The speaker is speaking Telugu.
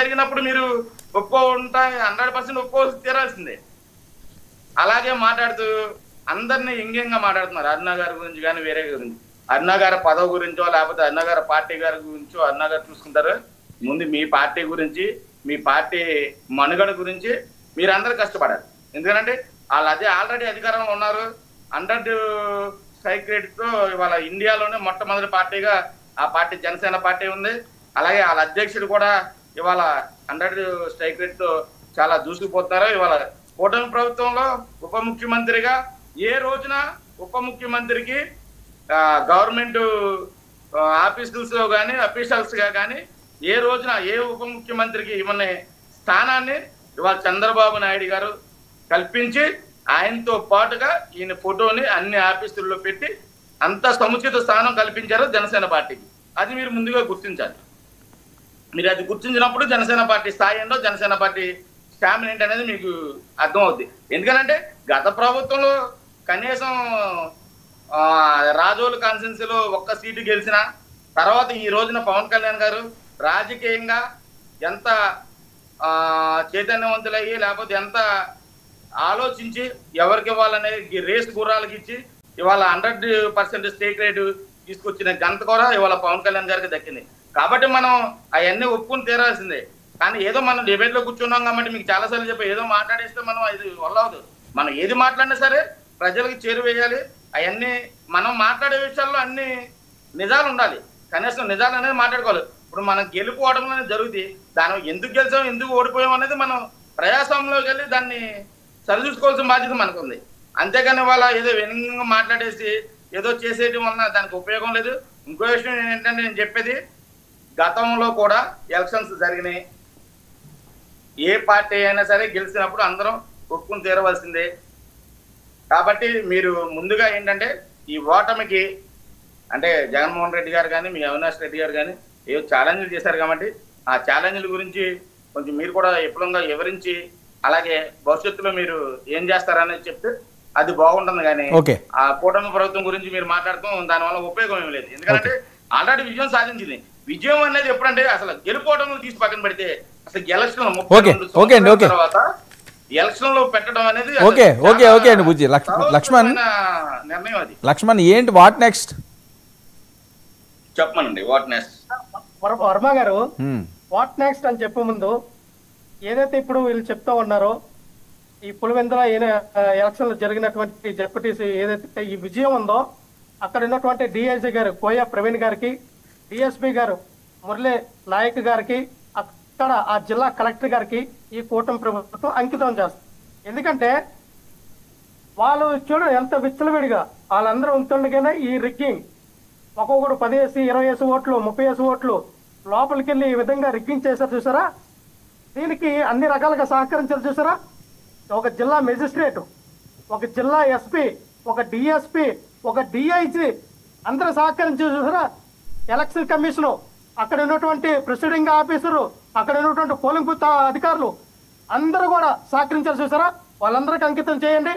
జరిగినప్పుడు మీరు ఒప్పుకుంటా 100% ఒప్పుకోవాల్సి తీరాల్సిందే. అలాగే మాట్లాడుతూ అందరినీ వ్యంగ్యంగా మాట్లాడుతున్నారు. అరుణ గారి గురించి కానీ వేరే గురించి. అరుణ గారి పదవి గురించో లేకపోతే అరుణ గారి పార్టీ గారి గురించో అరుణ గారు చూసుకుంటారు. ముందు మీ పార్టీ గురించి, మీ పార్టీ మనుగడ గురించి మీరందరూ కష్టపడాలి. ఎందుకంటే వాళ్ళు ఆల్రెడీ అధికారంలో ఉన్నారు. 100 స్ట్రైక్ రేట్తో ఇవాళ ఇండియాలోనే మొట్టమొదటి పార్టీగా ఆ పార్టీ జనసేన పార్టీ ఉంది. అలాగే వాళ్ళ అధ్యక్షుడు కూడా ఇవాళ 100 స్ట్రైక్ రేట్తో చాలా దూసుకుపోతున్నారు. ఇవాళ కూటమి ప్రభుత్వంలో ఉప ముఖ్యమంత్రిగా ఏ రోజున ఉప ముఖ్యమంత్రికి గవర్నమెంట్ ఆఫీసర్స్ లో కానీ అఫీషియల్స్ గా కానీ ఏ రోజున ఏ ఉప ముఖ్యమంత్రికి ఇవన్నీ స్థానాన్ని ఇవాళ చంద్రబాబు నాయుడు గారు కల్పించి ఆయనతో పాటుగా ఈయన ఫోటోని అన్ని ఆఫీసుల్లో పెట్టి అంత సముచిత స్థానం కల్పించారు జనసేన పార్టీకి. అది మీరు ముందుగా గుర్తించాలి. మీరు అది గుర్తించినప్పుడు జనసేన పార్టీ స్థాయి ఏంటో, జనసేన పార్టీ స్టామినా ఏంటి అనేది మీకు అర్థమవుద్ది. ఎందుకంటే గత ప్రభుత్వంలో కనీసం రాజోలు కాన్స్టిట్యున్సీలో ఒక్క సీటు గెలిచిన తర్వాత ఈ రోజున పవన్ కళ్యాణ్ గారు రాజకీయంగా ఎంత చైతన్యవంతులయ్యి లేకపోతే ఎంత ఆలోచించి ఎవరికి ఇవ్వాలనేది రేస్ గుర్రాలకు ఇచ్చి ఇవాళ 100% స్టేక్ రేటు తీసుకొచ్చిన ఘనత కూడా ఇవాళ పవన్ కళ్యాణ్ గారికి దక్కింది. కాబట్టి మనం అవన్నీ ఒప్పుకుని తీరాల్సిందే. కానీ ఏదో మనం డిబేట్ లో కూర్చున్నాం కాబట్టి మీకు చాలాసార్లు చెప్పి ఏదో మాట్లాడేస్తే మనం ఇది వల్ల అవదు. మనం ఏది మాట్లాడినా సరే ప్రజలకు చేరువేయాలి. అవన్నీ మనం మాట్లాడే విషయాల్లో అన్ని నిజాలు ఉండాలి. కనీసం నిజాలు అనేది మాట్లాడుకోవాలి. ఇప్పుడు మనం గెలుపుకోవడం అనేది జరుగుతుంది. దాని ఎందుకు గెలిచాం ఎందుకు ఓడిపోయాం అనేది మనం ప్రజాస్వామ్యంలోకి వెళ్ళి దాన్ని సరిచూసుకోవాల్సిన బాధ్యత మనకుంది. అంతేగాని వాళ్ళ ఏదో వెనుక మాట్లాడేసి ఏదో చేసేయడం వలన దానికి ఉపయోగం లేదు. ఇంకో విషయం ఏంటంటే నేను చెప్పేది, గతంలో కూడా ఎలక్షన్స్ జరిగినాయి. ఏ పార్టీ అయినా సరే గెలిచినప్పుడు అందరం ఒప్పుకుని తీరవలసిందే. కాబట్టి మీరు ముందుగా ఏంటంటే ఈ ఓటమికి అంటే జగన్మోహన్ రెడ్డి గారు కానీ మీ అవినాష్ రెడ్డి గారు కానీ ఏవో ఛాలెంజ్లు చేశారు కాబట్టి ఆ ఛాలెంజ్ల గురించి కొంచెం మీరు కూడా విపులంగా వివరించి అలాగే భవిష్యత్తులో మీరు ఏం చేస్తారనేది చెప్తే అది బాగుంటుంది. కానీ ఆ కూటమి ప్రభుత్వం గురించి మీరు మాట్లాడటం దానివల్ల ఉపయోగం ఏమి లేదు. ఎందుకంటే ఆల్రెడీ విజయం సాధించింది. విజయం అనేది ఎప్పుడంటే అసలు గెలుపోవడం తీసి పక్కన పెడితే అసలు ఎలక్షన్ తర్వాత ఎలక్షన్ లో పెట్టడం అనేది నిర్ణయం. అది లక్ష్మణ్ ఏంటి వాట్ నెక్స్ట్ చెప్పమనండి. వాట్ నెక్స్ట్ వర్మ గారు వాట్ నెక్స్ట్ అని చెప్పే ముందు ఏదైతే ఇప్పుడు వీళ్ళు చెప్తా ఉన్నారో ఈ పులివెందుల ఎలక్షన్ లో జరిగినటువంటి జెడ్పీటీసీ ఏదైతే ఈ విజయం ఉందో అక్కడ ఉన్నటువంటి డిఐజీ గారు కోయా ప్రవీణ్ గారికి, డిఎస్పీ గారు మురళీ నాయక్ గారికి, అక్కడ ఆ జిల్లా కలెక్టర్ గారికి ఈ కూటమి ప్రభుత్వం అంకితం చేస్తుంది. ఎందుకంటే వాళ్ళు చూడండి ఎంత విచ్చలవిడిగా వాళ్ళందరూ ఉంటుండగానే ఈ రిగ్గింగ్ ఒక్కొక్కడు 10 వేసి 20 వేసి ఓట్లు 30 వేసి ఓట్లు లోపలికి వెళ్ళి ఈ విధంగా రిగ్గింగ్ చేశారు చూసారా. దీనికి అన్ని రకాలుగా సహకరించారు చూసారా. ఒక జిల్లా మెజిస్ట్రేట్, ఒక జిల్లా ఎస్పీ, ఒక డిఎస్పీ, ఒక డిఐజీ అందరూ సహకరించి చూసారా. ఎలక్షన్ కమిషను, అక్కడ ఉన్నటువంటి ప్రిసైడింగ్ ఆఫీసరు, అక్కడ ఉన్నటువంటి పోలింగ్ బూత్ అధికారులు అందరూ కూడా సహకరించారు చూసారా. వాళ్ళందరికీ అంకితం చేయండి.